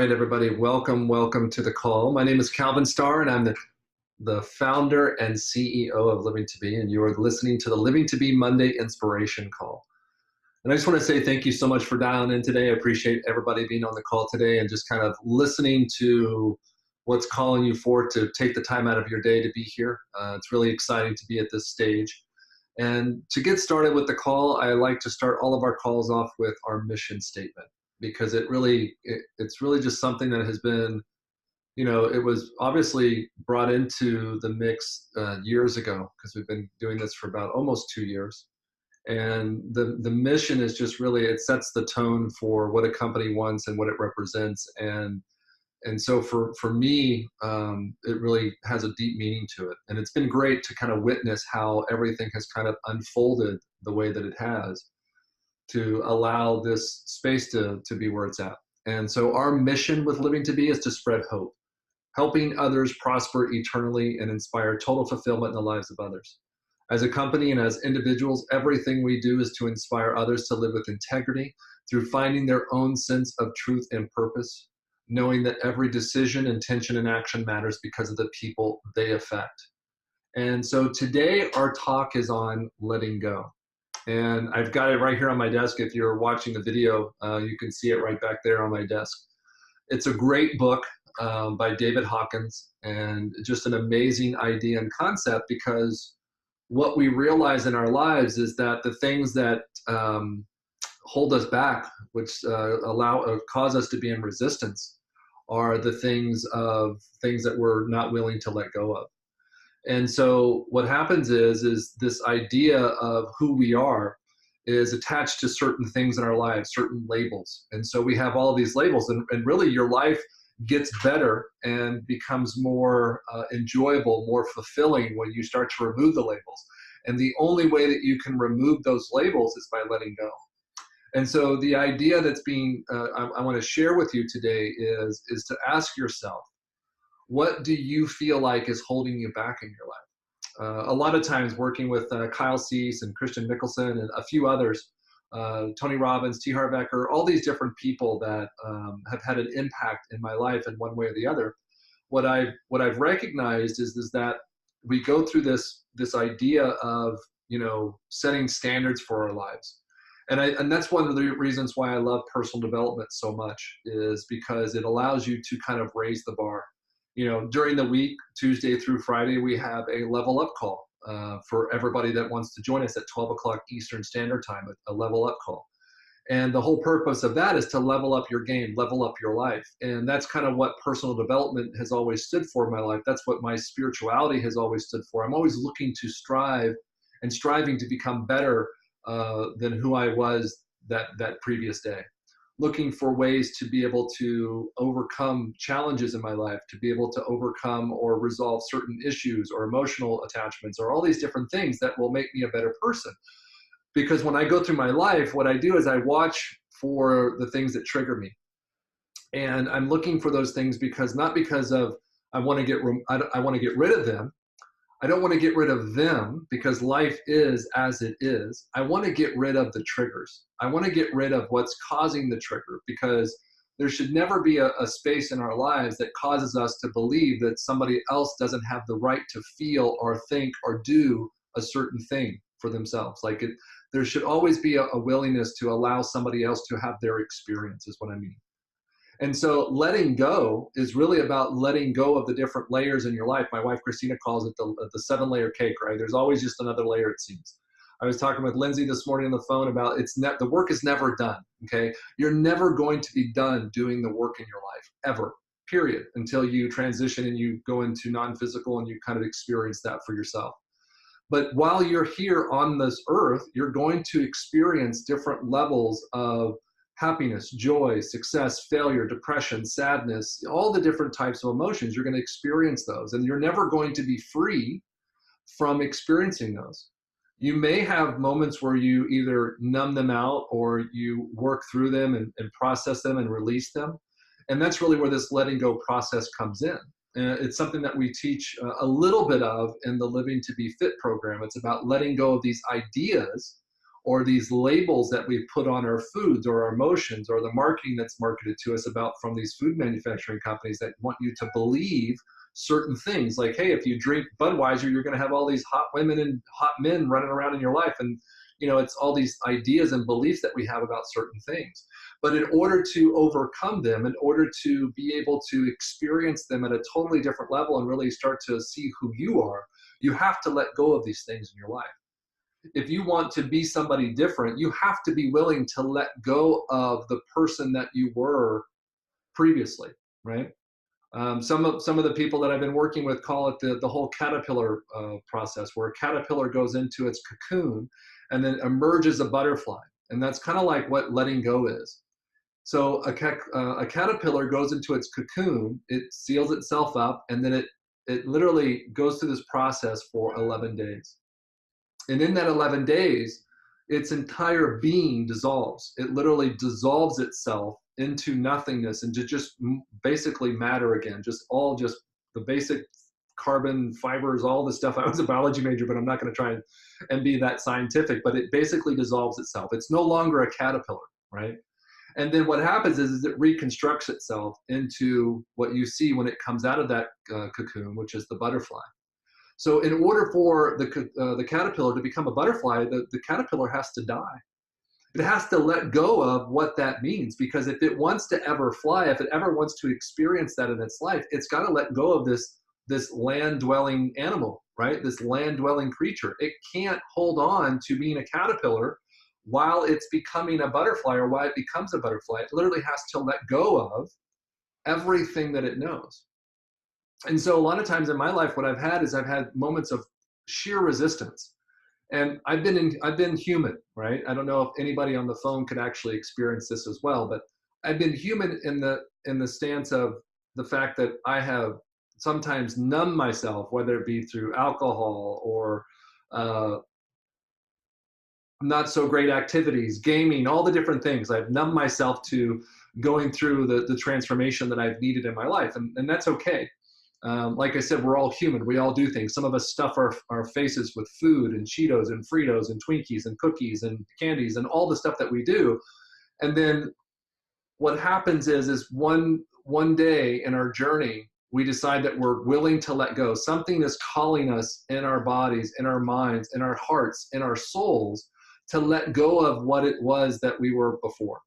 right, everybody, welcome to the call. My name is Calvenn Starre, and I'm the founder and CEO of Living to Be, and you are listening to the Living to Be Monday Inspiration Call. And I just want to say thank you so much for dialing in today. I appreciate everybody being on the call today and just kind of listening to what's calling you forward to take the time out of your day to be here. It's really exciting to be at this stage. And to get started with the call, I like to start all of our calls off with our mission statement, because it's really just something that has been, it was obviously brought into the mix years ago, because we've been doing this for about almost 2 years. And the mission is just really, it sets the tone for what a company wants and what it represents. And so for me, it really has a deep meaning to it. And it's been great to kind of witness how everything has kind of unfolded the way that it has, to allow this space to be where it's at. And so our mission with Living to Be is to spread hope, helping others prosper eternally and inspire total fulfillment in the lives of others. As a company and as individuals, everything we do is to inspire others to live with integrity through finding their own sense of truth and purpose, knowing that every decision, intention, and action matters because of the people they affect. And so today our talk is on letting go. And I've got it right here on my desk. If you're watching the video, you can see it right back there on my desk. It's a great book by David Hawkins, and just an amazing idea and concept, because what we realize in our lives is that the things that hold us back, which cause us to be in resistance, are the things that we're not willing to let go of. And so what happens is this idea of who we are is attached to certain things in our lives, certain labels. And so we have all these labels, and really your life gets better and becomes more enjoyable, more fulfilling when you start to remove the labels. And the only way that you can remove those labels is by letting go. And so the idea that's I want to share with you today is to ask yourself, what do you feel like is holding you back in your life? A lot of times working with Kyle Cease and Christian Mickelson and a few others, Tony Robbins, T. Harv Eker, all these different people that have had an impact in my life in one way or the other. What I've recognized is that we go through this idea of setting standards for our lives. And that's one of the reasons why I love personal development so much, is because it allows you to kind of raise the bar. During the week, Tuesday through Friday, we have a level up call for everybody that wants to join us at 12 o'clock Eastern Standard Time, a level up call. And the whole purpose of that is to level up your game, level up your life. And that's kind of what personal development has always stood for in my life. That's what my spirituality has always stood for. I'm always looking to striving to become better than who I was that previous day. Looking for ways to be able to overcome challenges in my life, to be able to overcome or resolve certain issues or emotional attachments or all these different things that will make me a better person. Because when I go through my life, what I do is I watch for the things that trigger me. And I'm looking for those things not because of I want to get rid of them. I don't want to get rid of them because life is as it is. I want to get rid of the triggers. I want to get rid of what's causing the trigger, because there should never be a space in our lives that causes us to believe that somebody else doesn't have the right to feel or think or do a certain thing for themselves. There should always be a willingness to allow somebody else to have their experience, is what I mean. And so letting go is really about letting go of the different layers in your life. My wife, Christina, calls it the 7-layer cake, right? There's always just another layer, it seems. I was talking with Lindsay this morning on the phone about the work is never done, okay? You're never going to be done doing the work in your life, ever, period, until you transition and you go into non-physical and you kind of experience that for yourself. But while you're here on this earth, you're going to experience different levels of happiness, joy, success, failure, depression, sadness, all the different types of emotions. You're going to experience those, and you're never going to be free from experiencing those. You may have moments where you either numb them out or you work through them and process them and release them. And that's really where this letting go process comes in. It's something that we teach a little bit of in the Living to Be Fit program. It's about letting go of these ideas or these labels that we put on our foods or our emotions, or the marketing that's marketed to us about from these food manufacturing companies that want you to believe certain things, like, hey, if you drink Budweiser, you're going to have all these hot women and hot men running around in your life. And it's all these ideas and beliefs that we have about certain things. But in order to overcome them, in order to be able to experience them at a totally different level and really start to see who you are, you have to let go of these things in your life. If you want to be somebody different, you have to be willing to let go of the person that you were previously, right? Some of the people that I've been working with call it the whole caterpillar process, where a caterpillar goes into its cocoon and then emerges a butterfly. And that's kind of like what letting go is. So a caterpillar goes into its cocoon, it seals itself up, and then it literally goes through this process for 11 days. And in that 11 days, its entire being dissolves. It literally dissolves itself into nothingness and to just basically matter again, just the basic carbon fibers, all the stuff. I was a biology major, but I'm not going to try and be that scientific, but it basically dissolves itself. It's no longer a caterpillar, right? And then what happens is it reconstructs itself into what you see when it comes out of that cocoon, which is the butterfly. So in order for the caterpillar to become a butterfly, the caterpillar has to die. It has to let go of what that means, because if it wants to ever fly, if it ever wants to experience that in its life, it's got to let go of this land-dwelling animal, right? This land-dwelling creature. It can't hold on to being a caterpillar while it's becoming a butterfly, or while it becomes a butterfly. It literally has to let go of everything that it knows. And so a lot of times in my life, what I've had moments of sheer resistance. And I've been human, right? I don't know if anybody on the phone could actually experience this as well, but I've been human in the stance of the fact that I have sometimes numbed myself, whether it be through alcohol or not so great activities, gaming, all the different things. I've numbed myself to going through the transformation that I've needed in my life, and that's okay. Like I said, we're all human. We all do things. Some of us stuff our faces with food and Cheetos and Fritos and Twinkies and cookies and candies and all the stuff that we do. And then what happens is one day in our journey, we decide that we're willing to let go. Something is calling us in our bodies, in our minds, in our hearts, in our souls, to let go of what it was that we were before.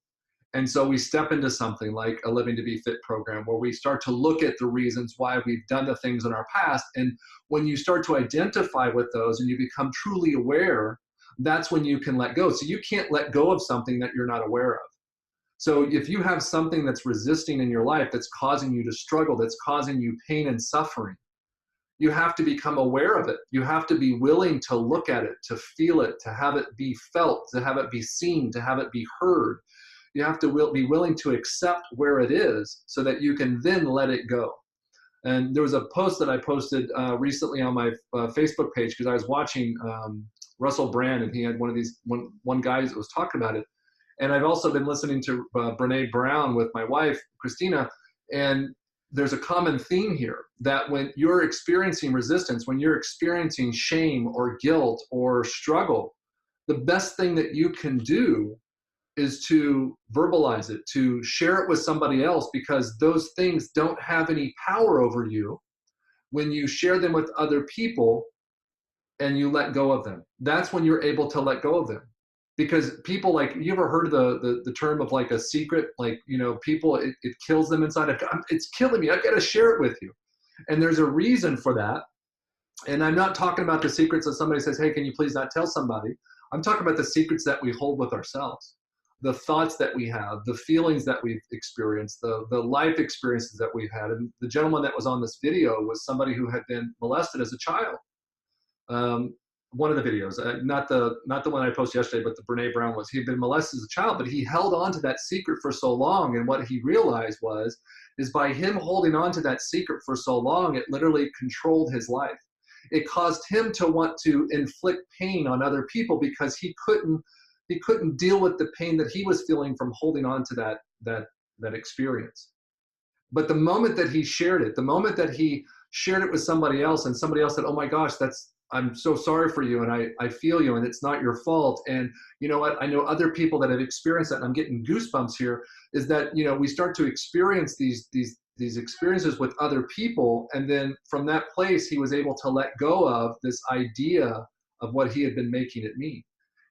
And so we step into something like a Living to Be Fit program, where we start to look at the reasons why we've done the things in our past. And when you start to identify with those and you become truly aware, that's when you can let go. So you can't let go of something that you're not aware of. So if you have something that's resisting in your life, that's causing you to struggle, that's causing you pain and suffering, you have to become aware of it. You have to be willing to look at it, to feel it, to have it be felt, to have it be seen, to have it be heard. You have to be willing to accept where it is so that you can then let it go. And there was a post that I posted recently on my Facebook page, because I was watching Russell Brand, and he had one guy that was talking about it. And I've also been listening to Brene Brown with my wife, Christina, and there's a common theme here, that when you're experiencing resistance, when you're experiencing shame or guilt or struggle, the best thing that you can do is to verbalize it, to share it with somebody else, because those things don't have any power over you when you share them with other people and you let go of them. That's when you're able to let go of them. Because people, like, you ever heard of the term of like a secret, like, people, it kills them inside. It's killing me. I've got to share it with you. And there's a reason for that. And I'm not talking about the secrets that somebody says, hey, can you please not tell somebody? I'm talking about the secrets that we hold with ourselves. The thoughts that we have, the feelings that we've experienced, the life experiences that we've had. And the gentleman that was on this video was somebody who had been molested as a child. One of the videos, not the one I posted yesterday, but the Brene Brown was. He had been molested as a child, but he held on to that secret for so long. And what he realized is by him holding on to that secret for so long, it literally controlled his life. It caused him to want to inflict pain on other people, because he couldn't deal with the pain that he was feeling from holding on to that experience. But the moment that he shared it, the moment that he shared it with somebody else, and somebody else said, oh my gosh, I'm so sorry for you, and I feel you, and it's not your fault. And you know what? I know other people that have experienced that, and I'm getting goosebumps here, is that, you know, we start to experience these experiences with other people, and then from that place, he was able to let go of this idea of what he had been making it mean.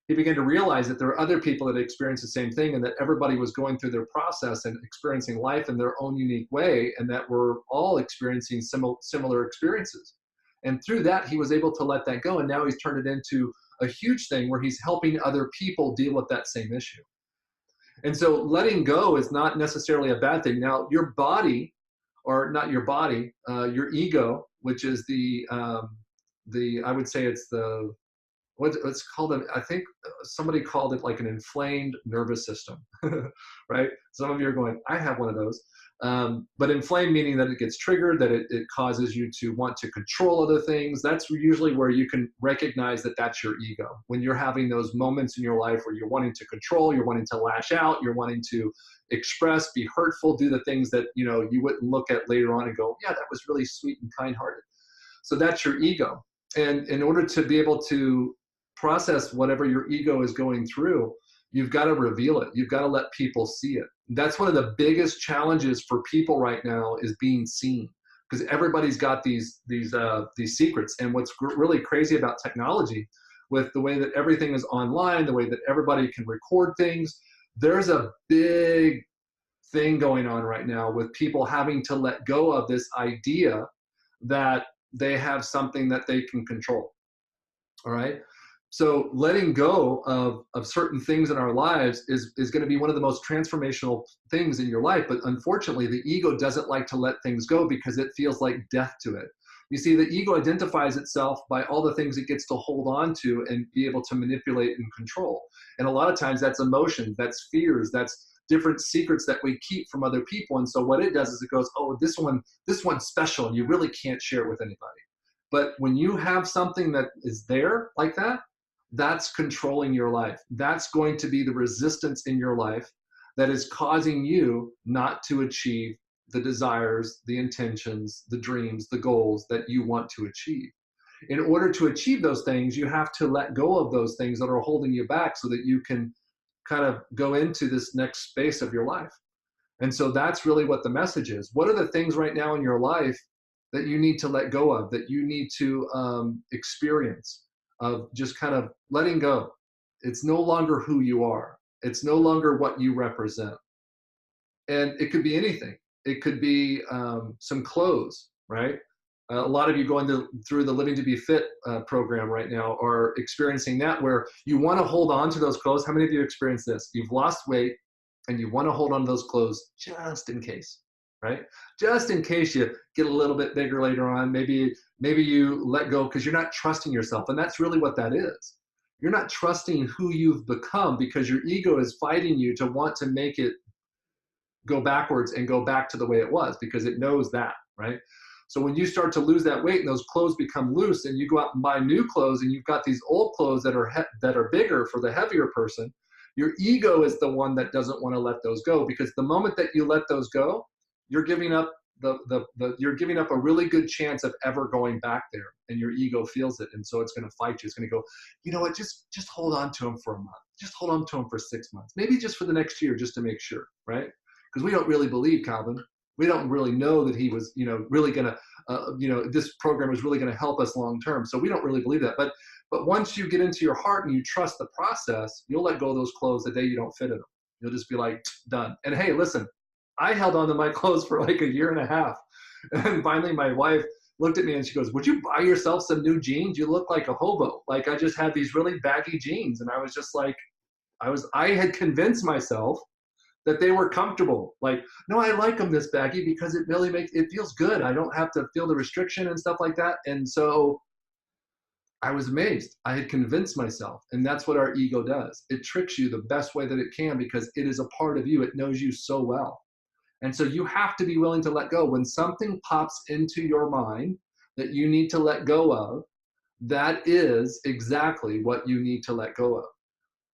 He began to realize that there are other people that experienced the same thing, and that everybody was going through their process and experiencing life in their own unique way, and that we're all experiencing similar experiences. And through that, he was able to let that go, and now he's turned it into a huge thing where he's helping other people deal with that same issue. And so letting go is not necessarily a bad thing. Now, your body, or not your body, your ego, which is I would say it's the, what's called, I think somebody called it like an inflamed nervous system, right? Some of you are going, I have one of those. But inflamed meaning that it gets triggered, that it causes you to want to control other things. That's usually where you can recognize that that's your ego. When you're having those moments in your life where you're wanting to control, you're wanting to lash out, you're wanting to express, be hurtful, do the things that, you know, you wouldn't look at later on and go, yeah, that was really sweet and kind-hearted. So that's your ego. And in order to be able to process whatever your ego is going through, you've got to reveal it. You've got to let people see it. That's one of the biggest challenges for people right now, is being seen, because everybody's got these secrets. And what's really crazy about technology, with the way that everything is online, the way that everybody can record things, there's a big thing going on right now with people having to let go of this idea that they have something that they can control. All right. So letting go of certain things in our lives is going to be one of the most transformational things in your life. But unfortunately, the ego doesn't like to let things go because it feels like death to it. You see, the ego identifies itself by all the things it gets to hold on to and be able to manipulate and control. And a lot of times that's emotions, that's fears, that's different secrets that we keep from other people. And so what it does is it goes, oh, this one's special, and you really can't share it with anybody. But when you have something that is there like that, that's controlling your life. That's going to be the resistance in your life that is causing you not to achieve the desires, the intentions, the dreams, the goals that you want to achieve. In order to achieve those things, you have to let go of those things that are holding you back so that you can kind of go into this next space of your life. And so that's really what the message is. What are the things right now in your life that you need to let go of, that you need to experience, of just kind of letting go? It's no longer who you are. It's no longer what you represent. And it could be anything. It could be some clothes, right? A lot of you going through the Living to Be Fit program right now are experiencing that, where you want to hold on to those clothes. How many of you experience this? You've lost weight and you want to hold on to those clothes just in case, right? Just in case you get a little bit bigger later on. Maybe you let go because you're not trusting yourself. And that's really what that is. You're not trusting who you've become because your ego is fighting you to want to make it go backwards and go back to the way it was, because it knows that, right? So when you start to lose that weight and those clothes become loose and you go out and buy new clothes and you've got these old clothes that are bigger for the heavier person, your ego is the one that doesn't want to let those go, because the moment that you let those go, you're giving up you're giving up a really good chance of ever going back there, and your ego feels it, and so it's going to fight you. It's going to go, you know what, just hold on to him for a month, just hold on to him for 6 months, maybe just for the next year, just to make sure, right? Because we don't really believe Calvin. We don't really know that he was, really going to, this program is really going to help us long term. So we don't really believe that. But once you get into your heart and you trust the process, you'll let go of those clothes the day you don't fit in them. You'll just be like, done. And hey, listen, I held on to my clothes for like a year and a half. And finally my wife looked at me and she goes, would you buy yourself some new jeans? You look like a hobo. Like, I just had these really baggy jeans. And I was just like, I had convinced myself that they were comfortable. Like, no, I like them this baggy because it really it feels good. I don't have to feel the restriction and stuff like that. And so I was amazed. I had convinced myself. And that's what our ego does. It tricks you the best way that it can, because it is a part of you. It knows you so well. And so you have to be willing to let go. When something pops into your mind that you need to let go of, that is exactly what you need to let go of.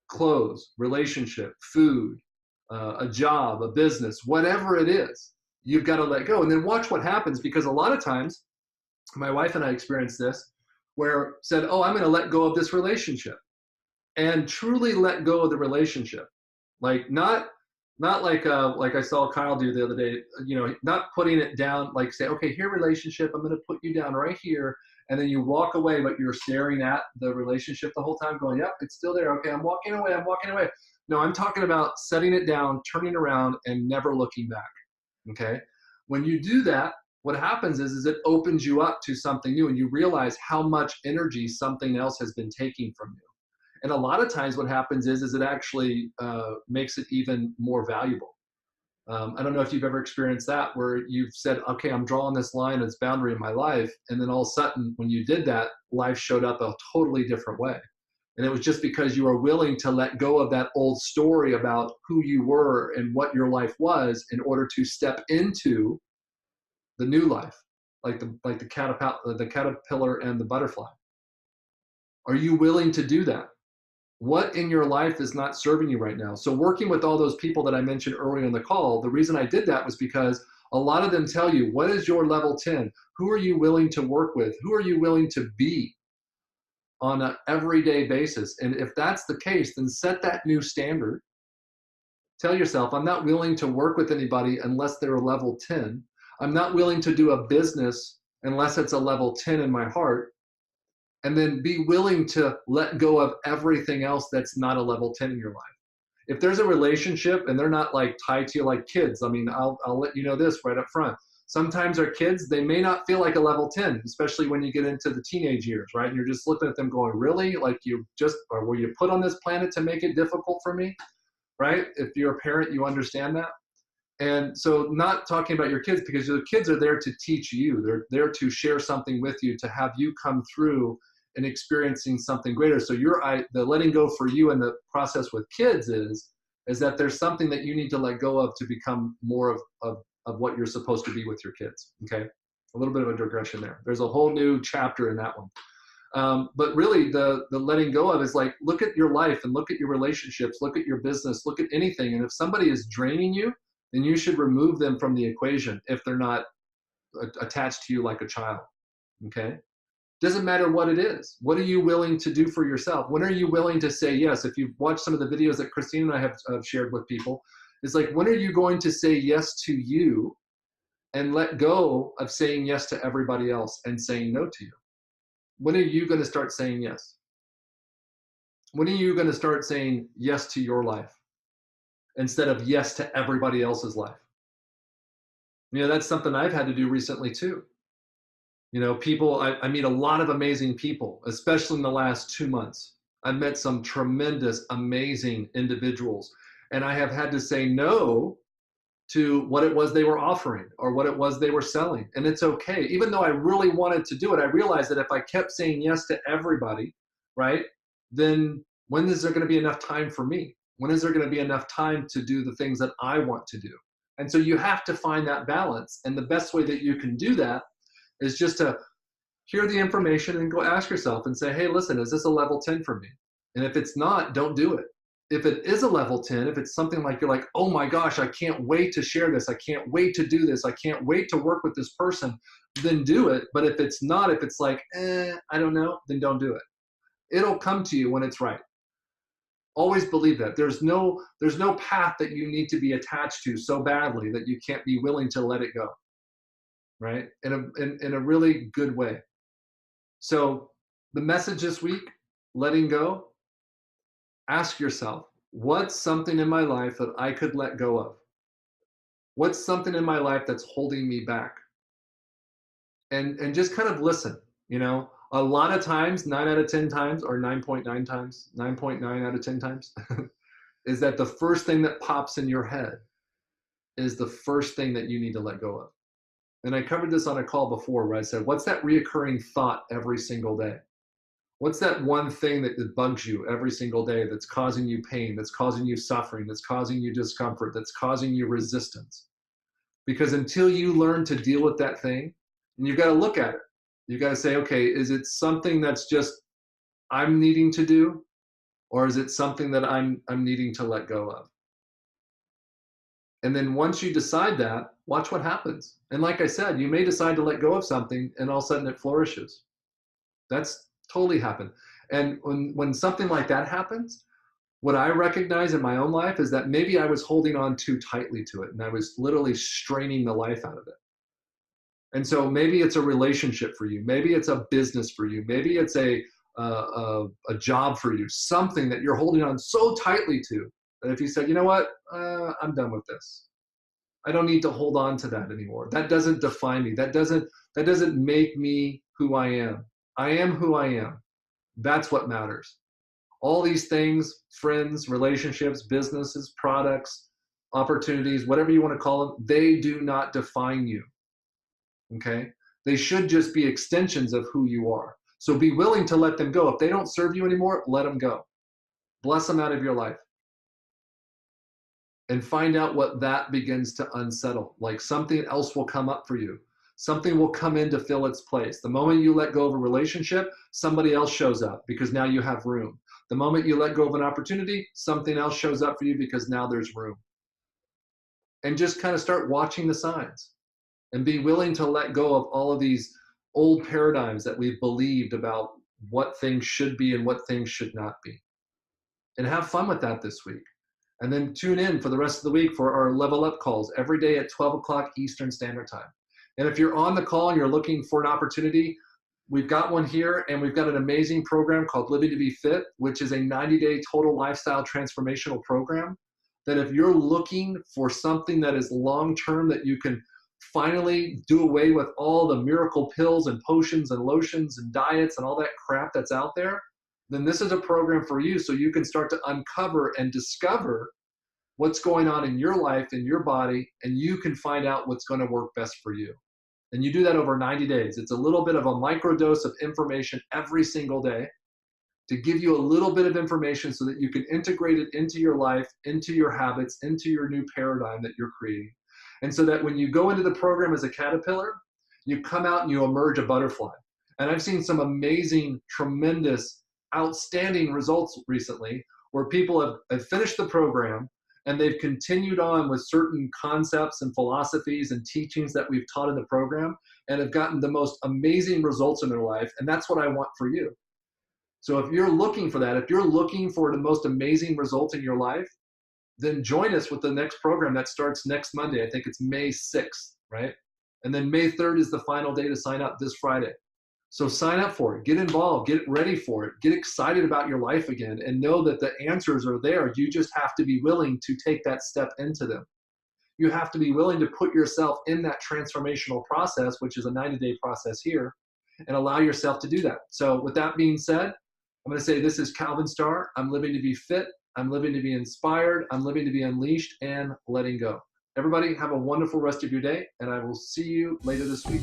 Clothes, relationship, food, a job, a business, whatever it is, you've got to let go. And then watch what happens, because a lot of times, my wife and I experienced this, where said, oh, I'm going to let go of this relationship and truly let go of the relationship. Like not like I saw Kyle do the other day, not putting it down, like say, okay, here relationship, I'm going to put you down right here. And then you walk away, but you're staring at the relationship the whole time going, yep, it's still there. Okay, I'm walking away. I'm walking away. No, I'm talking about setting it down, turning around, and never looking back. Okay. When you do that, what happens is it opens you up to something new and you realize how much energy something else has been taking from you. And a lot of times what happens is it actually makes it even more valuable. I don't know if you've ever experienced that where you've said, okay, I'm drawing this line as boundary in my life. And then all of a sudden, when you did that, life showed up a totally different way. And it was just because you were willing to let go of that old story about who you were and what your life was in order to step into the new life, like the caterpillar and the butterfly. Are you willing to do that? What in your life is not serving you right now? So working with all those people that I mentioned earlier in the call, the reason I did that was because a lot of them tell you, what is your level 10? Who are you willing to work with? Who are you willing to be on an everyday basis? And if that's the case, then set that new standard. Tell yourself, I'm not willing to work with anybody unless they're a level 10. I'm not willing to do a business unless it's a level 10 in my heart. And then be willing to let go of everything else that's not a level 10 in your life. If there's a relationship and they're not like tied to you like kids, I mean, I'll let you know this right up front. Sometimes our kids, they may not feel like a level 10, especially when you get into the teenage years, right? And you're just looking at them going, really? Like or were you put on this planet to make it difficult for me, right? If you're a parent, you understand that. And so not talking about your kids, because the kids are there to teach you. They're there to share something with you, to have you come through and experiencing something greater. So the letting go for you in the process with kids is that there's something that you need to let go of to become more of what you're supposed to be with your kids. Okay. A little bit of a digression there. There's a whole new chapter in that one. But really the letting go of is like, look at your life and look at your relationships, look at your business, look at anything. And if somebody is draining you, then you should remove them from the equation if they're not attached to you like a child. Okay. Doesn't matter what it is. What are you willing to do for yourself? When are you willing to say yes? If you've watched some of the videos that Christine and I have shared with people, it's like, when are you going to say yes to you and let go of saying yes to everybody else and saying no to you? When are you going to start saying yes? When are you going to start saying yes to your life instead of yes to everybody else's life? That's something I've had to do recently too. People, I meet a lot of amazing people, especially in the last 2 months. I've met some tremendous, amazing individuals, and I have had to say no to what it was they were offering or what it was they were selling. And it's okay. Even though I really wanted to do it, I realized that if I kept saying yes to everybody, right, then when is there going to be enough time for me? When is there going to be enough time to do the things that I want to do? And so you have to find that balance. And the best way that you can do that is just to hear the information and go ask yourself and say, hey, listen, is this a level 10 for me? And if it's not, don't do it. If it is a level 10, if it's something like you're like, oh my gosh, I can't wait to share this. I can't wait to do this. I can't wait to work with this person, then do it. But if it's not, if it's like, I don't know, then don't do it. It'll come to you when it's right. Always believe that. There's no path that you need to be attached to so badly that you can't be willing to let it go. Right? In a really good way. So the message this week, letting go, ask yourself, what's something in my life that I could let go of? What's something in my life that's holding me back? And just kind of listen, a lot of times, 9 out of 10 times, or 9.9 times, 9.9 out of 10 times, is that the first thing that pops in your head is the first thing that you need to let go of. And I covered this on a call before where I said, what's that reoccurring thought every single day? What's that one thing that bugs you every single day that's causing you pain, that's causing you suffering, that's causing you discomfort, that's causing you resistance? Because until you learn to deal with that thing, and you've got to look at it, you've got to say, okay, is it something that's just I'm needing to do? Or is it something that I'm needing to let go of? And then once you decide that, watch what happens. And like I said, you may decide to let go of something and all of a sudden it flourishes. That's totally happened. And when something like that happens, what I recognize in my own life is that maybe I was holding on too tightly to it and I was literally straining the life out of it. And so maybe it's a relationship for you. Maybe it's a business for you. Maybe it's a job for you, something that you're holding on so tightly to that if you said, you know what, I'm done with this. I don't need to hold on to that anymore. That doesn't define me. That doesn't make me who I am. I am who I am. That's what matters. All these things, friends, relationships, businesses, products, opportunities, whatever you want to call them, they do not define you. Okay? They should just be extensions of who you are. So be willing to let them go. If they don't serve you anymore, let them go. Bless them out of your life. And find out what that begins to unsettle. Like something else will come up for you. Something will come in to fill its place. The moment you let go of a relationship, somebody else shows up because now you have room. The moment you let go of an opportunity, something else shows up for you because now there's room. And just kind of start watching the signs and be willing to let go of all of these old paradigms that we've believed about what things should be and what things should not be. And have fun with that this week. And then tune in for the rest of the week for our Level Up calls every day at 12 o'clock Eastern Standard Time. And if you're on the call and you're looking for an opportunity, we've got one here, and we've got an amazing program called Living to Be Fit, which is a 90-day total lifestyle transformational program that if you're looking for something that is long-term, that you can finally do away with all the miracle pills and potions and lotions and diets and all that crap that's out there, then this is a program for you so you can start to uncover and discover what's going on in your life, in your body, and you can find out what's going to work best for you. And you do that over 90 days. It's a little bit of a microdose of information every single day to give you a little bit of information so that you can integrate it into your life, into your habits, into your new paradigm that you're creating. And so that when you go into the program as a caterpillar, you come out and you emerge a butterfly. And I've seen some amazing, tremendous, outstanding results recently where people have finished the program and they've continued on with certain concepts and philosophies and teachings that we've taught in the program and have gotten the most amazing results in their life. And that's what I want for you. So if you're looking for that, if you're looking for the most amazing results in your life, then join us with the next program that starts next Monday. I think it's May 6th, right? And then May 3rd is the final day to sign up, this Friday. So sign up for it, get involved, get ready for it, get excited about your life again, and know that the answers are there. You just have to be willing to take that step into them. You have to be willing to put yourself in that transformational process, which is a 90-day process here, and allow yourself to do that. So with that being said, I'm going to say this is Calvenn Starre. I'm living to be fit. I'm living to be inspired. I'm living to be unleashed and letting go. Everybody have a wonderful rest of your day, and I will see you later this week.